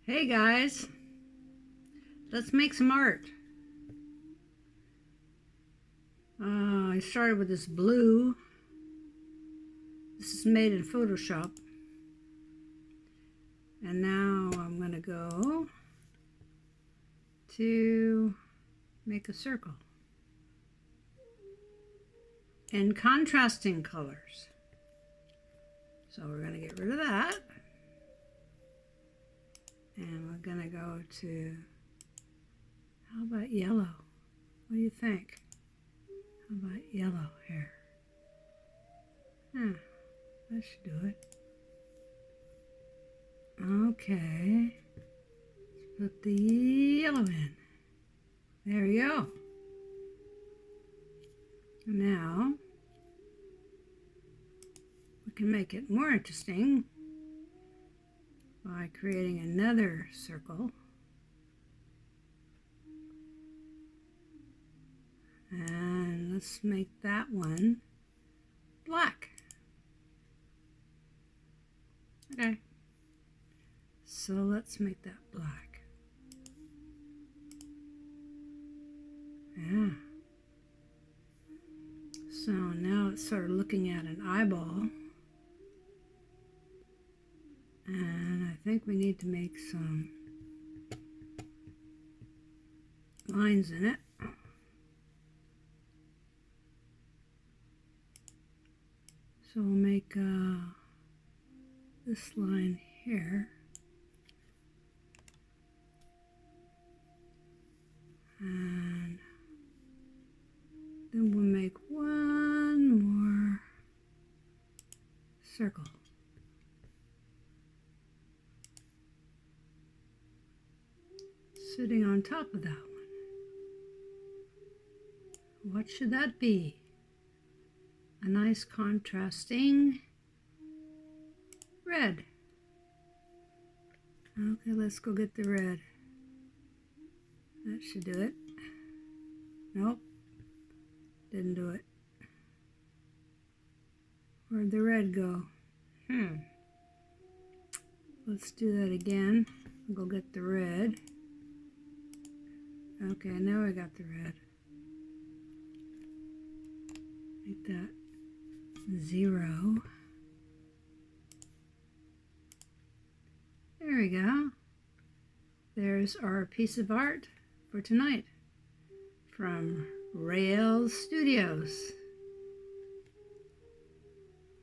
Hey guys, let's make some art. I started with this blue. This is made in Photoshop. And now I'm going to go to make a circle in contrasting colors. So we're going to get rid of that. And we're going to go to, how about yellow? What do you think? How about yellow here? That should do it. Okay. Let's put the yellow in. There we go. Now, we can make it more interesting by creating another circle. And let's make that one black. Okay. So let's make that black. Yeah. So now it's sort of looking at an eyeball. And I think we need to make some lines in it. So we'll make this line here. And then we'll make one more circle. Sitting on top of that one. What should that be? A nice contrasting red. Okay, let's go get the red. That should do it. Nope, didn't do it. Where'd the red go? Let's do that again. Go get the red. Okay, now I got the red. Make that 0. There we go. There's our piece of art for tonight from Rail Studios.